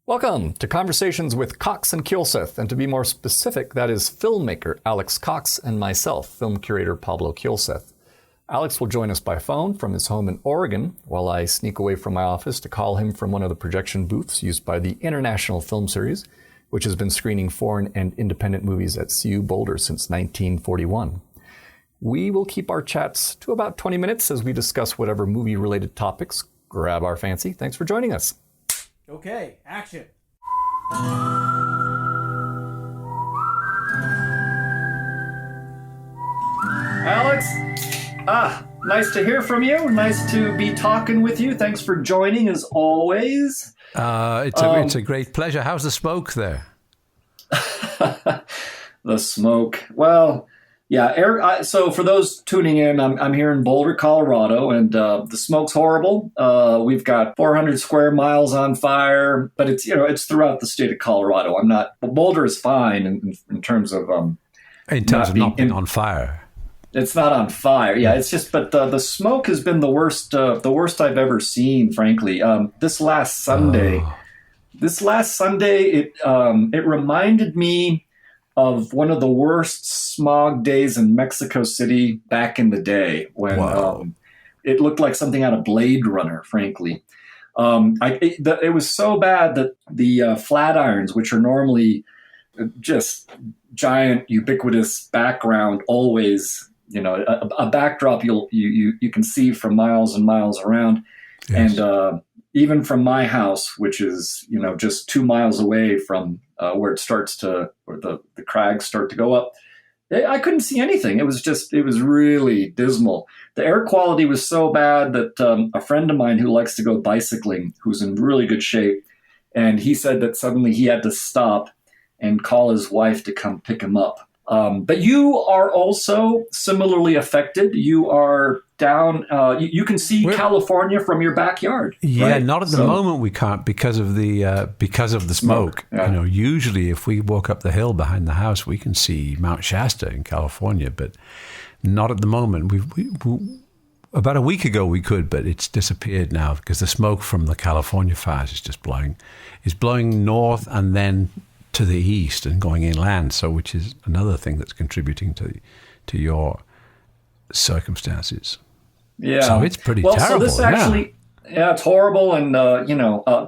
Welcome to Conversations with Cox and Kielseth, and to be more specific, that is filmmaker Alex Cox and myself, film curator Pablo Kielseth. Alex will join us by phone from his home in Oregon, while I sneak away from my office to call him from one of the projection booths used by the International Film Series, which has been screening foreign and independent movies at CU Boulder since 1941. We will keep our chats to about 20 minutes as we discuss whatever movie-related topics grab our fancy. Thanks for joining us. Okay, action. Alex, nice to hear from you. Nice to be talking with you. Thanks for joining as always. It's a great pleasure. How's the smoke there? The smoke. Well, yeah. So for those tuning in, I'm here in Boulder, Colorado, and the smoke's horrible. We've got 400 square miles on fire, but it's throughout the state of Colorado. Boulder is fine in terms of not being on fire. It's not on fire. Yeah, it's just, but the smoke has been the worst I've ever seen, frankly. This last Sunday, it reminded me of one of the worst smog days in Mexico City back in the day when it looked like something out of Blade Runner, frankly. It was so bad that the Flatirons, which are normally just giant, ubiquitous background, always, a backdrop you can see from miles and miles around. Yes. And even from my house, which is, just 2 miles away from where the crags start to go up, I couldn't see anything. It was really dismal. The air quality was so bad that a friend of mine who likes to go bicycling, who's in really good shape, and he said that suddenly he had to stop and call his wife to come pick him up. But you are also similarly affected. You are down. You can see California from your backyard. Yeah, right? Not at the moment. We can't because of the smoke. Yeah. Usually if we walk up the hill behind the house, we can see Mount Shasta in California, but not at the moment. We about a week ago we could, but it's disappeared now because the smoke from the California fires is just blowing north and then to the east and going inland, so which is another thing that's contributing to your circumstances. Yeah. So it's pretty terrible. So this actually, it's horrible, and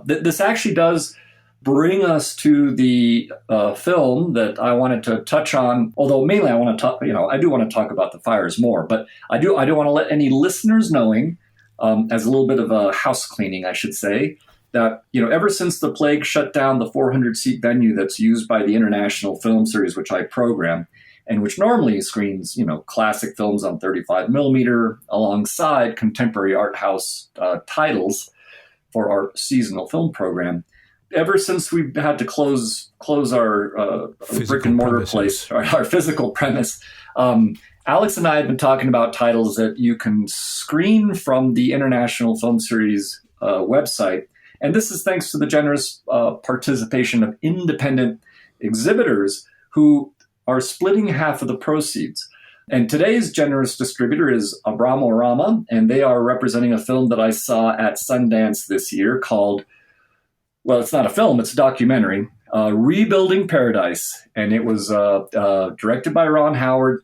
this actually does bring us to the film that I wanted to touch on. Although mainly I want to talk, I do want to talk about the fires more, but I do want to let any listeners knowing, as a little bit of a house cleaning, I should say, that, ever since the plague shut down the 400-seat venue that's used by the International Film Series, which I program, and which normally screens, classic films on 35 millimeter alongside contemporary art house titles for our seasonal film program. Ever since we've had to close our brick and mortar place, our physical premise, Alex and I have been talking about titles that you can screen from the International Film Series website. And this is thanks to the generous participation of independent exhibitors who are splitting half of the proceeds. And today's generous distributor is Abramo Rama, and they are representing a film that I saw at Sundance this year called, well, it's not a film, it's a documentary, Rebuilding Paradise. And it was directed by Ron Howard,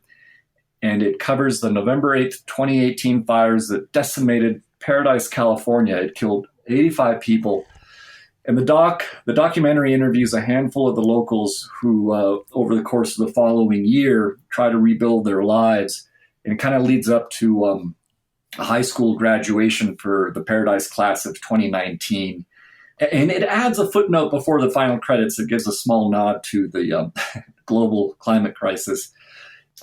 and it covers the November 8th, 2018 fires that decimated Paradise, California. It killed 85 people. And the documentary interviews a handful of the locals who, over the course of the following year, try to rebuild their lives. And it kind of leads up to a high school graduation for the Paradise class of 2019. And it adds a footnote before the final credits that gives a small nod to the global climate crisis.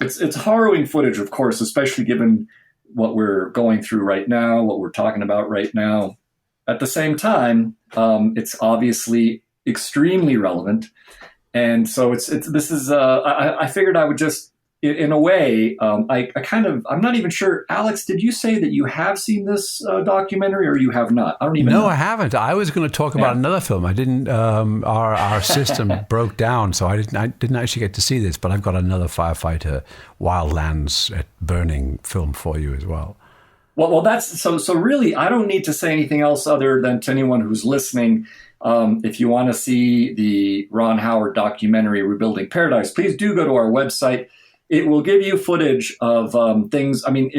It's harrowing footage, of course, especially given what we're going through right now, what we're talking about right now. At the same time, it's obviously extremely relevant, and so I figured I would just, in a way, I'm not even sure. Alex, did you say that you have seen this documentary, or you have not? I don't even know. No, I haven't. I was going to talk about another film. I didn't. Our system broke down, so I didn't actually get to see this. But I've got another firefighter wildlands burning film for you as well. Well, that's so. So really, I don't need to say anything else other than to anyone who's listening. If you want to see the Ron Howard documentary "Rebuilding Paradise," please do go to our website. It will give you footage of things. I mean,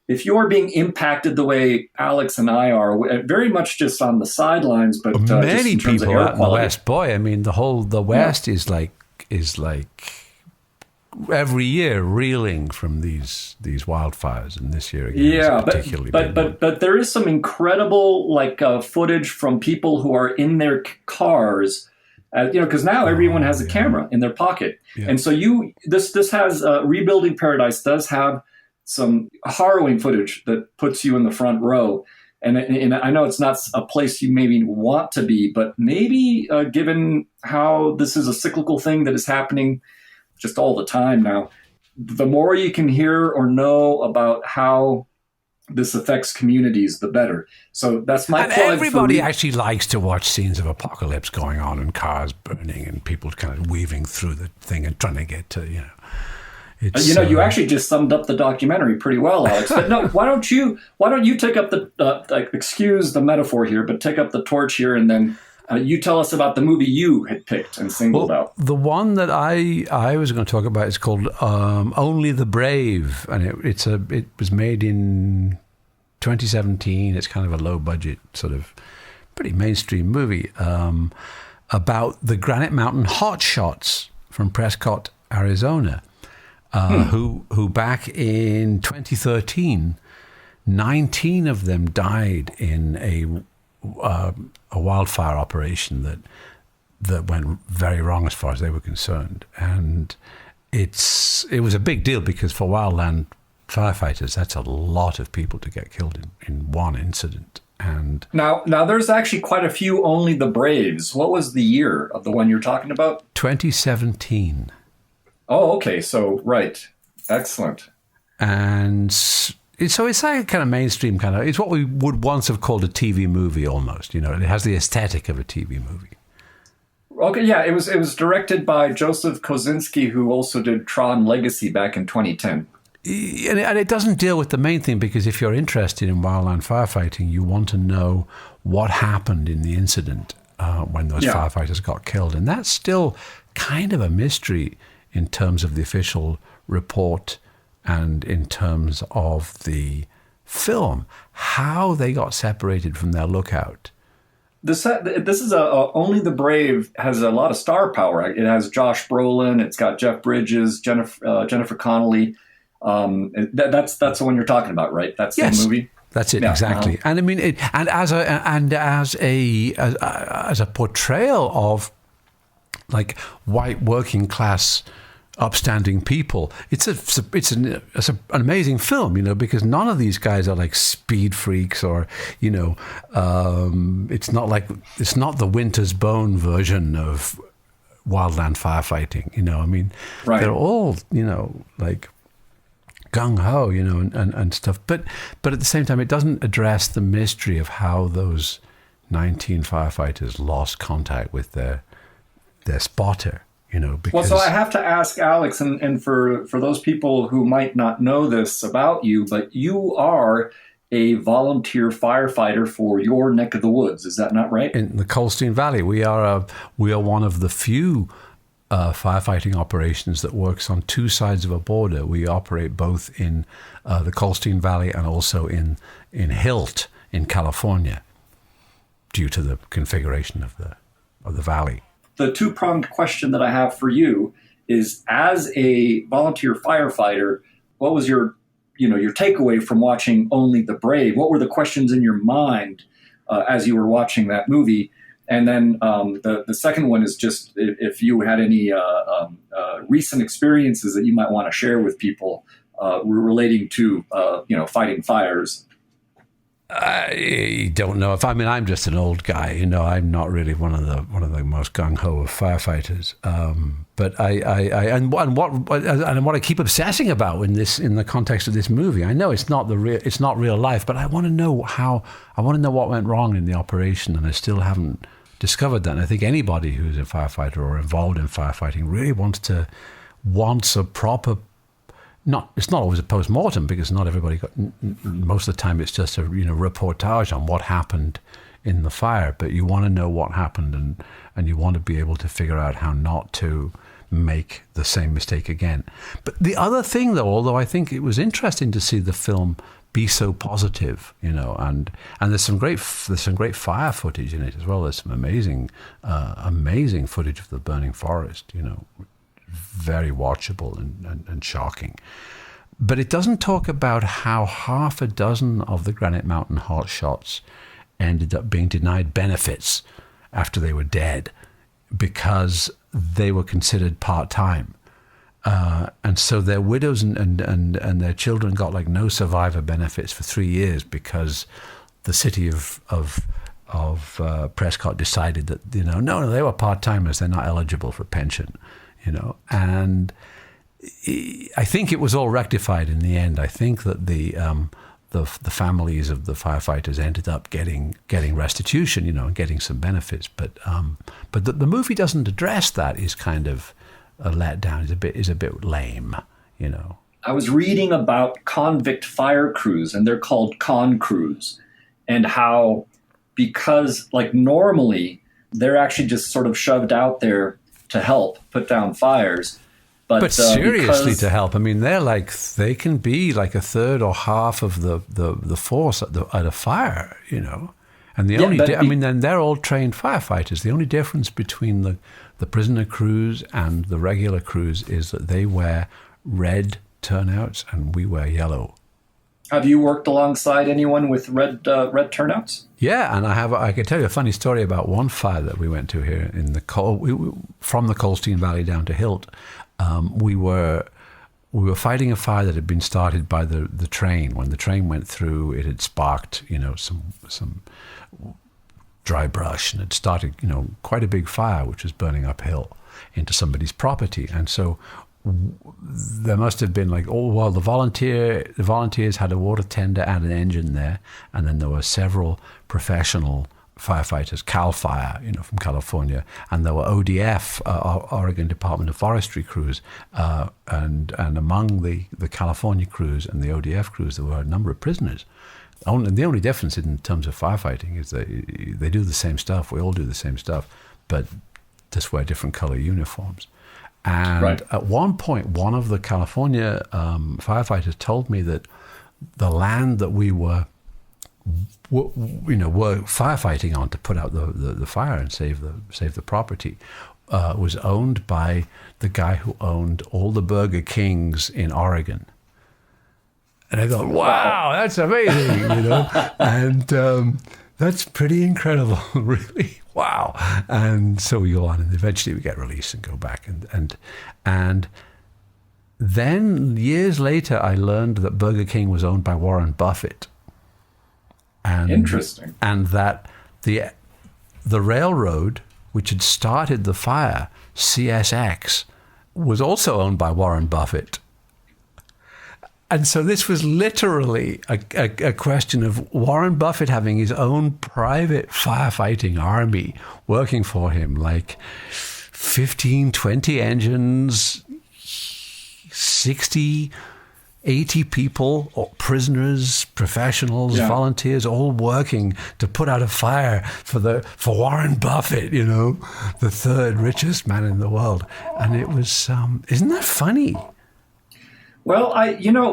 if you're being impacted the way Alex and I are, very much just on the sidelines, but many just in terms of people air out in the quality. West, boy, I mean, the West is like every year reeling from these wildfires, and this year again Yeah, is particularly but big. but there is some incredible footage from people who are in their cars, because now everyone has a camera in their pocket, and so this has Rebuilding Paradise does have some harrowing footage that puts you in the front row, and I know it's not a place you maybe want to be, but maybe given how this is a cyclical thing that is happening just all the time now, the more you can hear or know about how this affects communities, the better. So that's my and plug. everybody actually likes to watch scenes of apocalypse going on and cars burning and people kind of weaving through the thing and trying to get to, It's, you actually just summed up the documentary pretty well, Alex. But no, why don't you take up the excuse the metaphor here, but take up the torch here, and then you tell us about the movie you had picked and singled out. The one that I was going to talk about is called Only the Brave, and it was made in 2017. It's kind of a low budget, sort of pretty mainstream movie about the Granite Mountain hotshots from Prescott, Arizona, who back in 2013, 19 of them died in a wildfire operation that went very wrong as far as they were concerned, and it was a big deal because for wildland firefighters, that's a lot of people to get killed in one incident. And now there's actually quite a few Only the Braves. What was the year of the one you're talking about? 2017. Oh, okay. So right, excellent. And so it's like a kind of mainstream kind of, it's what we would once have called a TV movie almost, it has the aesthetic of a TV movie. Okay, yeah, it was directed by Joseph Kosinski, who also did Tron Legacy back in 2010. And it doesn't deal with the main thing, because if you're interested in wildland firefighting, you want to know what happened in the incident when those firefighters got killed. And that's still kind of a mystery in terms of the official report and in terms of the film, how they got separated from their lookout. This is Only the Brave has a lot of star power. It has Josh Brolin. It's got Jeff Bridges, Jennifer Connelly. That's the one you're talking about, right? That's the movie. That's it, exactly. And I mean, as a portrayal of like white working class upstanding people, it's an amazing film, because none of these guys are like speed freaks or it's not the Winter's Bone version of wildland firefighting. I mean, they're all like gung ho, and stuff. But at the same time, it doesn't address the mystery of how those 19 firefighters lost contact with their spotter. Because... Well, so I have to ask Alex, and for those people who might not know this about you, but you are a volunteer firefighter for your neck of the woods. Is that not right? In the Colstein Valley, we are one of the few firefighting operations that works on two sides of a border. We operate both in the Colstein Valley and also in Hilt in California, due to the configuration of the valley. The two-pronged question that I have for you is, as a volunteer firefighter, what was your takeaway from watching Only the Brave? What were the questions in your mind as you were watching that movie? And then the second one is just if you had any recent experiences that you might want to share with people relating to fighting fires. I don't know I'm just an old guy. I'm not really one of the most gung ho of firefighters. But what I keep obsessing about in the context of this movie, I know it's not real life, but I want to know what went wrong in the operation, and I still haven't discovered that. And I think anybody who's a firefighter or involved in firefighting really wants a proper it's not always a post-mortem, because not everybody got, most of the time it's just a reportage on what happened in the fire, but you want to know what happened, and you want to be able to figure out how not to make the same mistake again. But the other thing, though, although I think it was interesting to see the film be so positive, and there's some great fire footage in it as well. There's some amazing footage of the burning forest, very watchable and shocking. But it doesn't talk about how half a dozen of the Granite Mountain hotshots ended up being denied benefits after they were dead because they were considered part-time. And so their widows and their children got like no survivor benefits for 3 years because the city of Prescott decided that, no, they were part-timers, they're not eligible for pension, and I think it was all rectified in the end. I think that the families of the firefighters ended up getting restitution, and getting some benefits. But the movie doesn't address that. Is kind of a letdown. Is a bit lame, I was reading about convict fire crews, and they're called con crews, and how because like normally they're actually just sort of shoved out there to help put down fires. But seriously, to help. I mean, they can be like a third or half of the force at a fire, And the only, then they're all trained firefighters. The only difference between the prisoner crews and the regular crews is that they wear red turnouts and we wear yellow. Have you worked alongside anyone with red turnouts? Yeah, and I can tell you a funny story about one fire that we went to here in from the Colstein Valley down to Hilt. We were fighting a fire that had been started by the train. When the train went through, it had sparked, some dry brush, and it started, quite a big fire, which was burning uphill into somebody's property. And so there must have been the volunteers had a water tender and an engine there, and then there were several professional firefighters, CAL FIRE, from California, and there were ODF, Oregon Department of Forestry crews, and among the California crews and the ODF crews, there were a number of prisoners. And the only difference in terms of firefighting is that they do the same stuff. We all do the same stuff, but just wear different color uniforms. And At one point, one of the California firefighters told me that the land that we were firefighting on to put out the fire and save the property was owned by the guy who owned all the Burger Kings in Oregon. And I thought, wow, that's amazing, and that's pretty incredible, really. Wow. And so we go on, and eventually we get released and go back. And then years later, I learned that Burger King was owned by Warren Buffett. And, interesting. And that the railroad, which had started the fire, CSX, was also owned by Warren Buffett. And so this was literally a question of Warren Buffett having his own private firefighting army working for him, like 15, 20 engines, 60, 80 people, or prisoners, professionals, volunteers, all working to put out a fire for Warren Buffett, the third richest man in the world. And it was, isn't that funny? Well,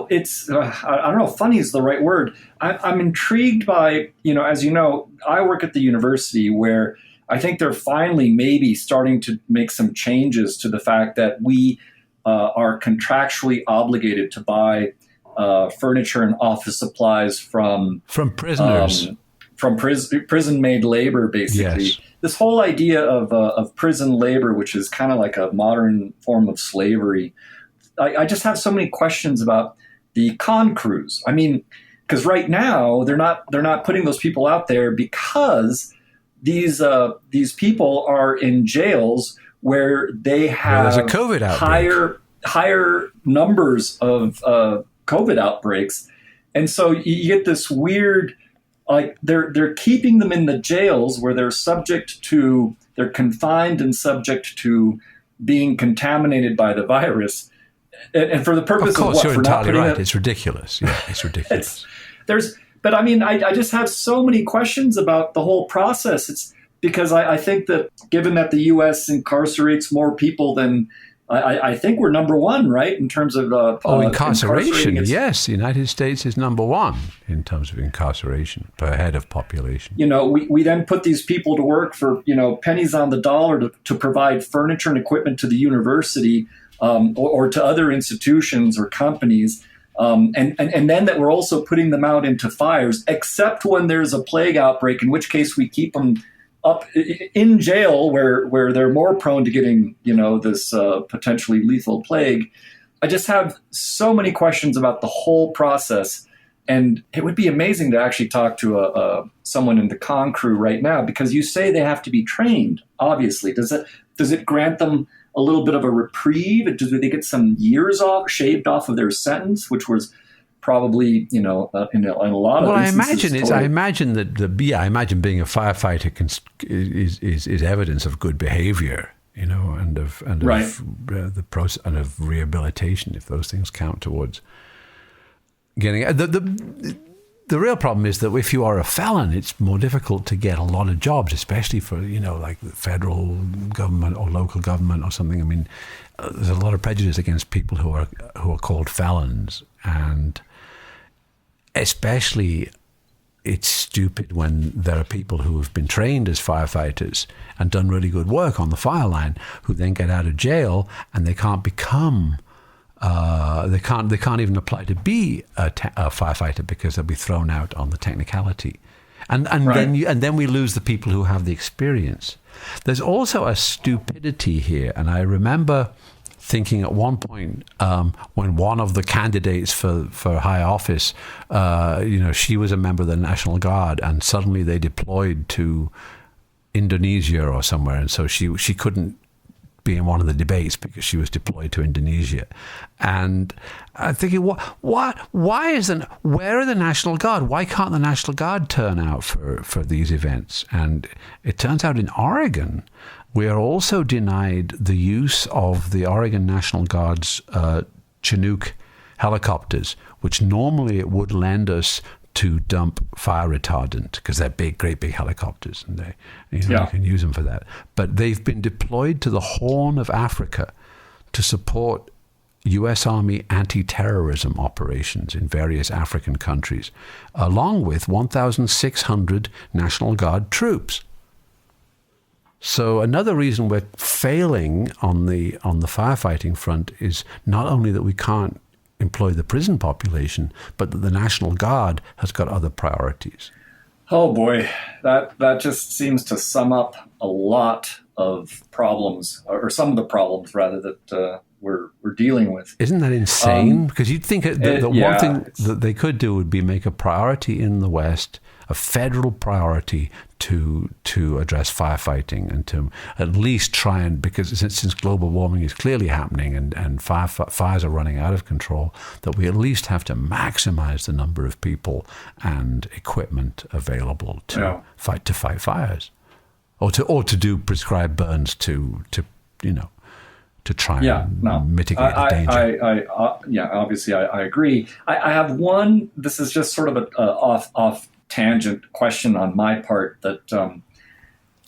it's, I don't know if funny is the right word. I'm intrigued by, as you know, I work at the university where I think they're finally maybe starting to make some changes to the fact that we are contractually obligated to buy furniture and office supplies from prisoners, from prison-made labor, basically. Yes. This whole idea of prison labor, which is kind of like a modern form of slavery. I just have so many questions about the con crews. I mean, because right now they're not putting those people out there because these people are in jails where they have there's a COVID outbreak. higher numbers of COVID outbreaks, and so you get this weird, like they're keeping them in the jails where they're confined and subject to being contaminated by the virus. and for the purpose Of course, what? you're For not entirely putting right. it, It's ridiculous. Yeah, it's ridiculous. but I mean, I just have so many questions about the whole process. It's because I think that given that the U.S. incarcerates more people than I think we're number one, right, in terms of Incarceration. incarcerating. Yes, the United States is number one in terms of incarceration per head of population. We then put these people to work for pennies on the dollar to provide furniture and equipment to the university or to other institutions or companies. And then that we're also putting them out into fires, except when there's a plague outbreak, in which case we keep them up in jail where they're more prone to getting, this potentially lethal plague. I just have so many questions about the whole process. And it would be amazing to actually talk to someone in the con crew right now, because you say they have to be trained, obviously. Does it grant them a little bit of a reprieve? Do they get some years shaved off of their sentence, which was probably, in a lot of instances. I imagine I imagine being a firefighter is evidence of good behavior, and of right. The process and of rehabilitation, if those things count towards getting the real problem is that if you are a felon, it's more difficult to get a lot of jobs, especially for, like the federal government or local government or something. I mean, there's a lot of prejudice against people who are called felons, and especially it's stupid when there are people who have been trained as firefighters and done really good work on the fire line who then get out of jail and they can't become they can't even apply to be a firefighter because they'll be thrown out on the technicality, and right. then we lose the people who have the experience. There's also a stupidity here, and I remember thinking at one point when one of the candidates for high office, she was a member of the National Guard, and suddenly they deployed to Indonesia or somewhere, and so she couldn't be in one of the debates because she was deployed to Indonesia. And I'm thinking, where are the National Guard? Why can't the National Guard turn out for these events? And it turns out in Oregon, we are also denied the use of the Oregon National Guard's Chinook helicopters, which normally it would lend us to dump fire retardant because they're great big helicopters, and you can use them for that. But they've been deployed to the Horn of Africa to support U.S. Army anti-terrorism operations in various African countries, along with 1,600 National Guard troops. So another reason we're failing on the firefighting front is not only that we can't employ the prison population, but that the National Guard has got other priorities. Oh boy, that just seems to sum up a lot of problems, or some of the problems rather, that we're dealing with. Isn't that insane? Because you'd think the one thing that they could do would be make a priority in the West, a federal priority to address firefighting, and to at least try and, because since global warming is clearly happening and fires are running out of control, that we at least have to maximize the number of people and equipment available to fight fires, or to do prescribed burns to try and mitigate the danger. Obviously I agree. I have one. This is just sort of a off tangent question on my part that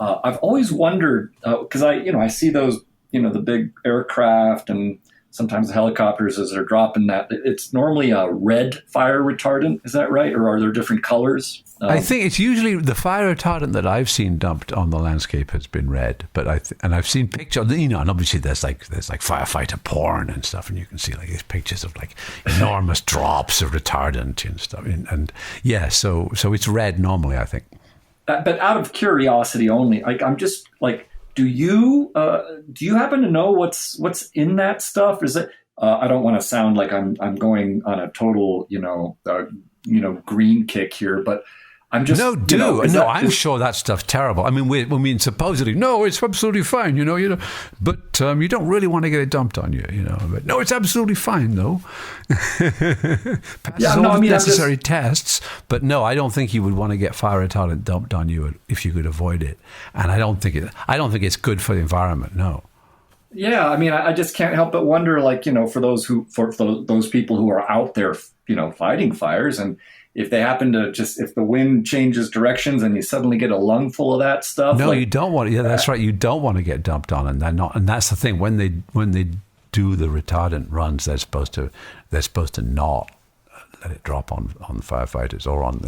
I've always wondered, because I see those, the big aircraft and sometimes the helicopters as they're dropping that. It's normally a red fire retardant. Is that right? Or are there different colors? I think it's usually the fire retardant that I've seen dumped on the landscape has been red, but I've seen pictures, and obviously there's like firefighter porn and stuff, and you can see like these pictures of like enormous drops of retardant and stuff, so it's red normally, I think. But out of curiosity only, I'm just like, do you happen to know what's in that stuff? Is it? I don't want to sound like I'm going on a total green kick here, but I'm just I'm sure that stuff's terrible. I mean, supposedly, no, it's absolutely fine, but you don't really want to get it dumped on you, But no, it's absolutely fine, though. Passes all the necessary tests, but no, I don't think you would want to get fire retardant dumped on you if you could avoid it, and I don't think it's good for the environment. No. Yeah, I mean, I just can't help but wonder, like, for those people who are out there, fighting fires, and if they happen to if the wind changes directions and you suddenly get a lung full of that stuff. No, like, you don't want. Yeah, that's right. You don't want to get dumped on, and they're not. And that's the thing. When they do the retardant runs, they're supposed to not let it drop on firefighters or on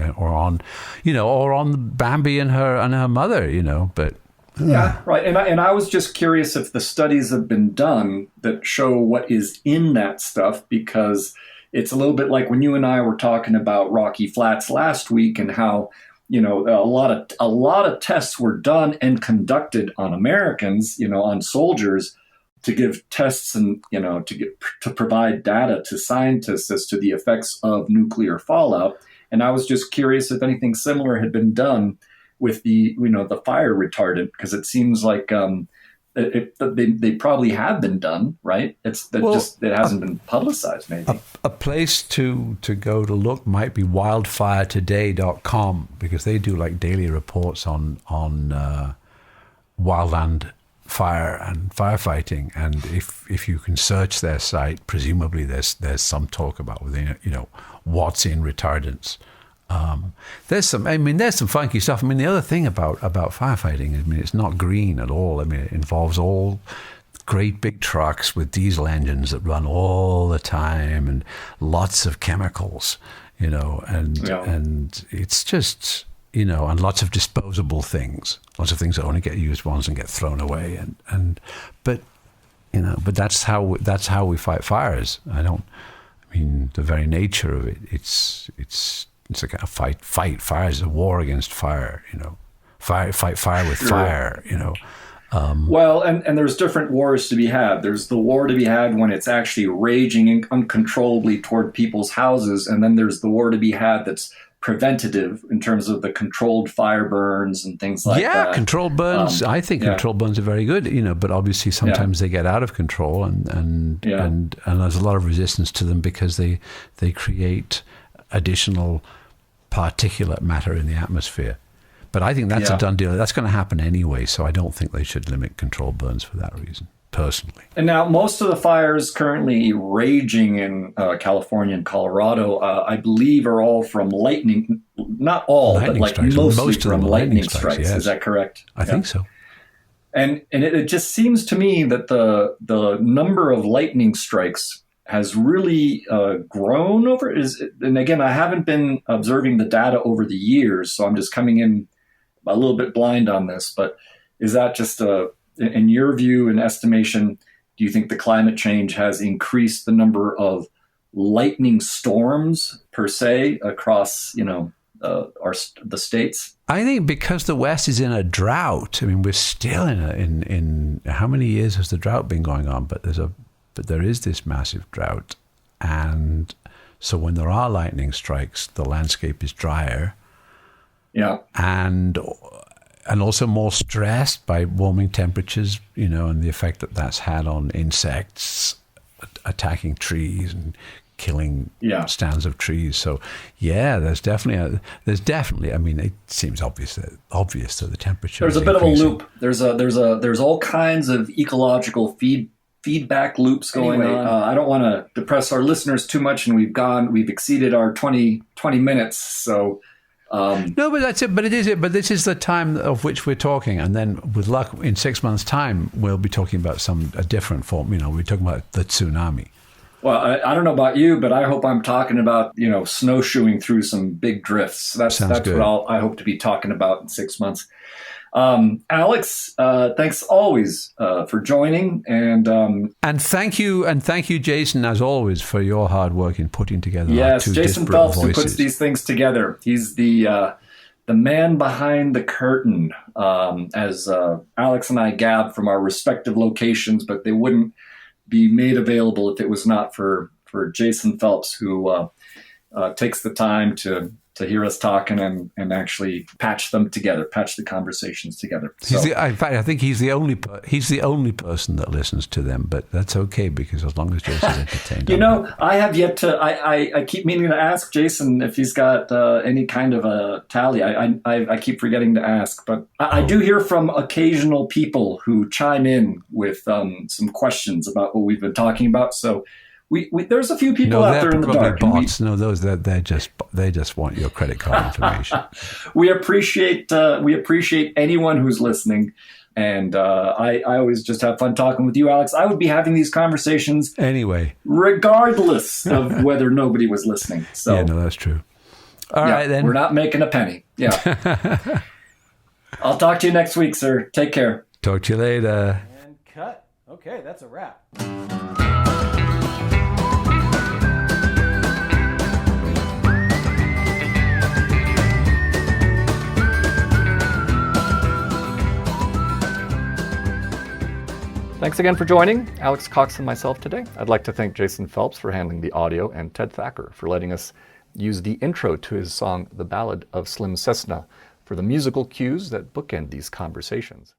Bambi and her mother. But yeah, right. And I was just curious if the studies have been done that show what is in that stuff, because it's a little bit like when you and I were talking about Rocky Flats last week, and how, a lot of tests were done and conducted on Americans, on soldiers, to give tests and, to provide data to scientists as to the effects of nuclear fallout. And I was just curious if anything similar had been done with the fire retardant, because it seems like they probably have been done, right? It hasn't been publicized, maybe. A place to go to look might be wildfiretoday.com, because they do like daily reports on wildland fire and firefighting, and if you can search their site, presumably there's some talk about what's in retardants. There's some funky stuff. I mean, the other thing about firefighting, I mean, it's not green at all. I mean, it involves all great big trucks with diesel engines that run all the time, and lots of chemicals, and it's just, and lots of disposable things, lots of things that only get used once and get thrown away. But that's how we fight fires. The very nature of it, it's a kind of fight. Fire is a war against fire, fight fire with fire, Well, and there's different wars to be had. There's the war to be had when it's actually raging uncontrollably toward people's houses. And then there's the war to be had that's preventative in terms of the controlled fire burns and things like that. Yeah, controlled burns. I think controlled burns are very good, but obviously sometimes they get out of control, and there's a lot of resistance to them because they create additional particulate matter in the atmosphere. But I think that's a done deal. That's going to happen anyway, so I don't think they should limit controlled burns for that reason, personally. And now most of the fires currently raging in California and Colorado, I believe, are all from lightning. Not all, lightning but like strikes. mostly Most from lightning strikes. Yes. Is that correct? I think so. And it just seems to me that the number of lightning strikes has really grown over. And again, I haven't been observing the data over the years, so I'm just coming in a little bit blind on this. But is that just in your view and estimation, do you think the climate change has increased the number of lightning storms per se across the states? I think because the West is in a drought. I mean, we're still in how many years has the drought been going on? But there is this massive drought, and so when there are lightning strikes, the landscape is drier. Yeah, and also more stressed by warming temperatures, and the effect that that's had on insects attacking trees and killing stands of trees. So there's definitely. I mean, it seems obvious that the temperature. There's a bit increasing. of a loop. There's all kinds of ecological feedback loops going on. I don't want to depress our listeners too much, and we've exceeded our 20 minutes. So. No, but that's it. But it is it. But this is the time of which we're talking, and then with luck, in 6 months' time, we'll be talking about a different form. We're talking about the tsunami. Well, I don't know about you, but I hope I'm talking about snowshoeing through some big drifts. That's good. What I hope to be talking about in 6 months. Alex, thanks always for joining, and thank you, Jason, as always, for your hard work in putting together. Yes, our two Jason disparate Phelps, voices. who puts these things together. He's the man behind the curtain. As Alex and I gab from our respective locations, but they wouldn't be made available if it was not for Jason Phelps, who takes the time to hear us talking and actually patch them together, patch the conversations together. So, In fact, I think he's the only person that listens to them, but that's okay because as long as Jason's entertained. you know, I have yet to. I keep meaning to ask Jason if he's got any kind of a tally. I keep forgetting to ask, but I do hear from occasional people who chime in with some questions about what we've been talking about. So. There's a few people out there in the dark. Bots. No, those they just want your credit card information. We appreciate anyone who's listening, and I always just have fun talking with you, Alex. I would be having these conversations anyway, regardless of whether nobody was listening. So yeah, no, that's true. All right, then we're not making a penny. Yeah, I'll talk to you next week, sir. Take care. Talk to you later. And cut. Okay, that's a wrap. Thanks again for joining Alex Cox and myself today. I'd like to thank Jason Phelps for handling the audio and Ted Thacker for letting us use the intro to his song, The Ballad of Slim Cessna, for the musical cues that bookend these conversations.